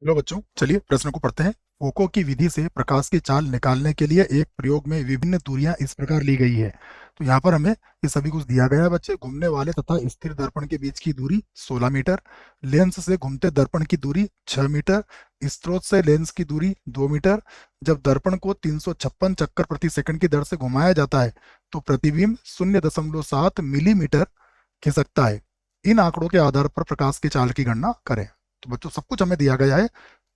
Hello बच्चों, चलिए प्रश्न को पढ़ते हैं। फोको की विधि से प्रकाश की चाल निकालने के लिए एक प्रयोग में विभिन्न दूरियां इस प्रकार ली गई है। तो यहाँ पर हमें ये सभी कुछ दिया गया है बच्चे। घूमने वाले तथा स्थिर दर्पण के बीच की दूरी 16 मीटर, लेंस से घूमते दर्पण की दूरी 6 मीटर, स्रोत से लेंस की दूरी 2 मीटर। जब दर्पण को 356 चक्कर प्रति सेकंड की दर से घुमाया जाता है तो प्रतिबिंब 0.7 मिलीमीटर खिसकता है। इन आंकड़ों के आधार पर प्रकाश की चाल की गणना करें। तो बच्चों सब कुछ हमें दिया गया है।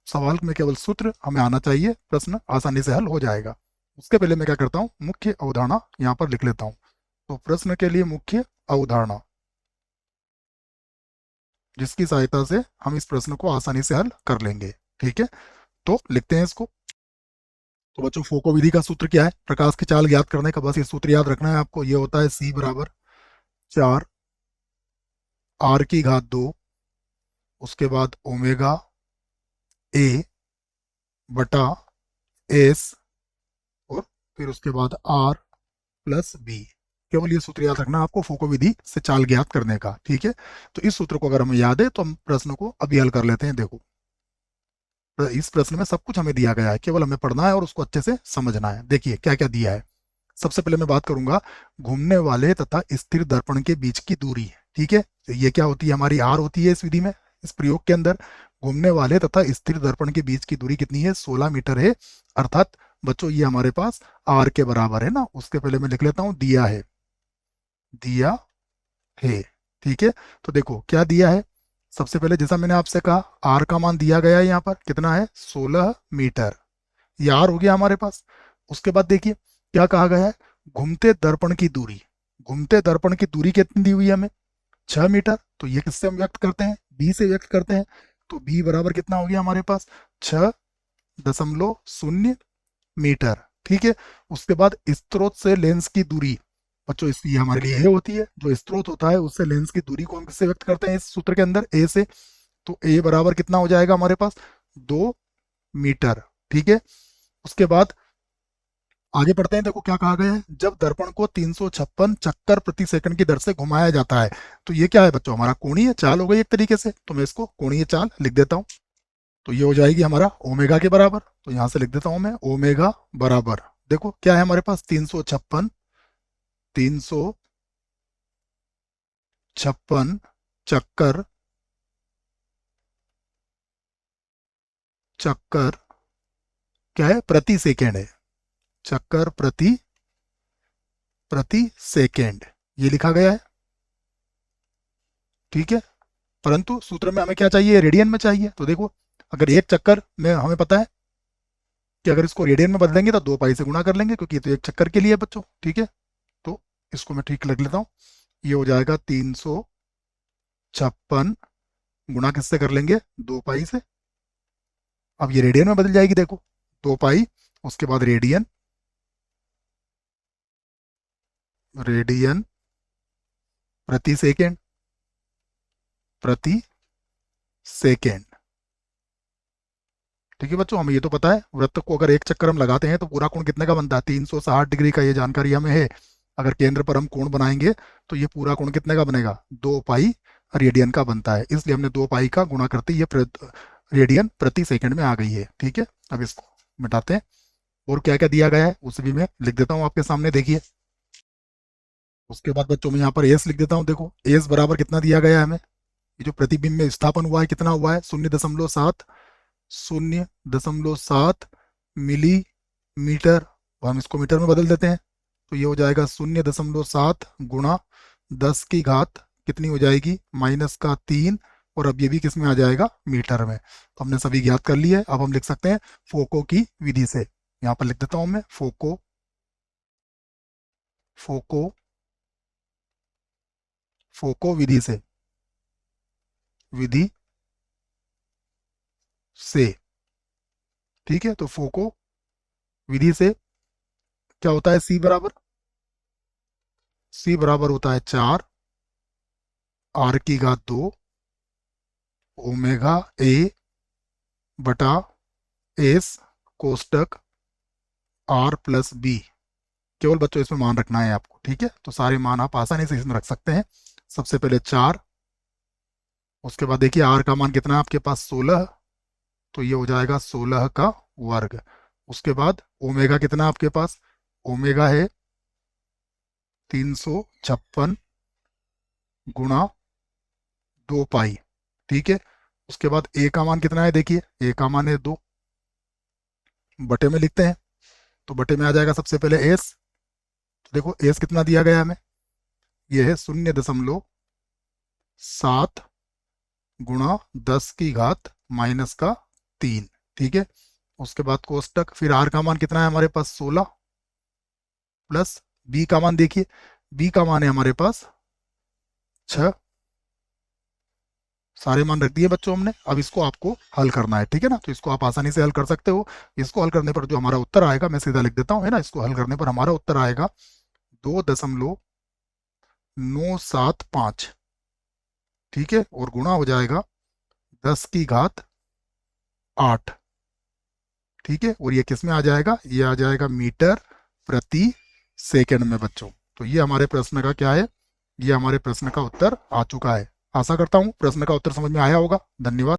सवाल में केवल सूत्र हमें आना चाहिए, प्रश्न आसानी से हल हो जाएगा। उसके पहले मैं क्या करता हूँ, मुख्य अवधारणा यहाँ पर लिख लेता हूँ। तो प्रश्न के लिए मुख्य अवधारणा, जिसकी सहायता से हम इस प्रश्न को आसानी से हल कर लेंगे। ठीक है, तो लिखते हैं इसको। तो बच्चों फोको विधि का सूत्र क्या है? प्रकाश की चाल ज्ञात करने का बस ये सूत्र याद रखना है आपको। ये होता है C बराबर 4 R की घात 2, उसके बाद ओमेगा A बटा S, और फिर उसके बाद R प्लस बी। केवल ये सूत्र याद रखना आपको फोको विधि से चाल ज्ञात करने का। ठीक है, तो इस सूत्र को अगर हमें याद है तो हम प्रश्न को अभी हल कर लेते हैं। देखो, इस प्रश्न में सब कुछ हमें दिया गया है, केवल हमें पढ़ना है और उसको अच्छे से समझना है। देखिए क्या क्या दिया है। सबसे पहले मैं बात करूंगा घूमने वाले तथा स्थिर दर्पण के बीच की दूरी। ठीक है, तो ये क्या होती है? हमारी आर होती है इस विधि में, इस प्रयोग के अंदर। घूमने वाले तथा स्थिर दर्पण के बीच की दूरी कितनी है? 16 मीटर है। अर्थात बच्चों ये हमारे पास आर के बराबर है ना। उसके पहले मैं लिख लेता हूं दिया है, दिया है। ठीक है, तो देखो क्या दिया है। सबसे पहले जैसा मैंने आपसे कहा, आर का मान दिया गया है यहाँ पर, कितना है? 16 मीटर। ये आर हो गया हमारे पास। उसके बाद देखिए क्या कहा गया है, घूमते दर्पण की दूरी। घूमते दर्पण की दूरी कितनी दी हुई है हमें? 6 मीटर। तो ये किससे हम व्यक्त करते हैं? बी से व्यक्त करते हैं। तो बी बराबर कितना हो गया हमारे पास? 6.0 मीटर। ठीक है, उसके बाद स्रोत से लेंस की दूरी। बच्चों इस ये हमारे लिए ए होती है, जो स्रोत होता है उससे लेंस की दूरी को हम किससे व्यक्त करते हैं इस सूत्र के अंदर? ए से। तो ए बराबर कितना हो जाएगा हमारे पास? 2 मीटर। ठीक है, उसके बाद आगे बढ़ते हैं। देखो क्या कहा गया है, जब दर्पण को 356 चक्कर प्रति सेकंड की दर से घुमाया जाता है। तो ये क्या है बच्चों? हमारा कोणीय चाल हो गई एक तरीके से। तो मैं इसको कोणीय चाल लिख देता हूँ। तो ये हो जाएगी हमारा ओमेगा के बराबर। तो यहां से लिख देता हूं मैं ओमेगा बराबर, देखो क्या है हमारे पास? 356 चक्कर चक्कर क्या है? प्रति सेकेंड है। चक्कर प्रति प्रति सेकेंड ये लिखा गया है। ठीक है, परंतु सूत्र में हमें क्या चाहिए? रेडियन में चाहिए। तो देखो अगर एक चक्कर में हमें पता है कि अगर इसको रेडियन में बदलेंगे तो 2 पाई से गुणा कर लेंगे, क्योंकि ये तो एक चक्कर के लिए है बच्चों। ठीक है, तो इसको मैं ठीक लिख लेता हूँ। ये हो जाएगा 356 गुणा किससे कर लेंगे? 2 पाई से। अब ये रेडियन में बदल जाएगी, देखो 2 पाई, उसके बाद रेडियन, रेडियन प्रति सेकेंड, प्रति सेकेंड। ठीक है बच्चों, हमें ये तो पता है वृत्त को अगर एक चक्कर हम लगाते हैं तो पूरा कोण कितने का बनता है? 360 डिग्री का, ये जानकारी हमें है। अगर केंद्र पर हम कोण बनाएंगे तो ये पूरा कोण कितने का बनेगा? 2 पाई रेडियन का बनता है। इसलिए हमने 2 पाई का गुणा करते ये रेडियन प्रति सेकंड में आ गई है। ठीक है, अब इसको मिटाते हैं। और क्या क्या दिया गया है उसे भी मैं लिख देता हूँ आपके सामने, देखिए। उसके बाद बच्चों में यहाँ पर एस लिख देता हूँ। देखो एस बराबर कितना दिया गया है हमें? ये जो प्रतिबिंब में स्थापन हुआ है कितना हुआ है? 0.7, 0.7 मिलीमीटर। और हम इसको मीटर में बदल देते हैं। तो ये हो जाएगा 0.7 गुणा 10 की घात कितनी हो जाएगी? -3। और अब ये भी किस में आ जाएगा? मीटर में। तो हमने सभी ज्ञात कर ली है। अब हम लिख सकते हैं फोको की विधि से। यहाँ पर लिख देता हूँ मैं फोको, फोको, फोको विधि से, विधि से। ठीक है, तो फोको विधि से क्या होता है? सी बराबर होता है 4 R की घात 2 ओमेगा ए बटा एस कोष्टक आर प्लस बी। केवल बच्चों इसमें मान रखना है आपको। ठीक है, तो सारे मान आप आसानी से इसमें रख सकते हैं। सबसे पहले 4, उसके बाद देखिए आर का मान कितना है आपके पास? 16, तो ये हो जाएगा 16 का वर्ग। उसके बाद ओमेगा कितना है आपके पास, ओमेगा है 356 गुणा 2 पाई। ठीक है, उसके बाद ए का मान कितना है, देखिए ए का मान है 2, बटे में लिखते हैं। तो बटे में आ जाएगा सबसे पहले एस। तो देखो एस कितना दिया गया है हमें, ये है 0.7 गुणा 10⁻³ ठीक है। उसके बाद कोष्टक, फिर आर का मान कितना है हमारे पास 16, प्लस बी का मान देखिए, बी का मान है हमारे पास 6। सारे मान रख दिए बच्चों हमने। अब इसको आपको हल करना है, ठीक है ना। तो इसको आप आसानी से हल कर सकते हो। इसको हल करने पर जो हमारा उत्तर आएगा, मैं सीधा लिख देता हूँ, है ना। इसको हल करने पर हमारा उत्तर आएगा 2.975, ठीक है, और गुणा हो जाएगा 10⁸ ठीक है। और ये किस में आ जाएगा, ये आ जाएगा मीटर प्रति सेकंड में बच्चों। तो ये हमारे प्रश्न का क्या है, ये हमारे प्रश्न का उत्तर आ चुका है। आशा करता हूँ प्रश्न का उत्तर समझ में आया होगा। धन्यवाद।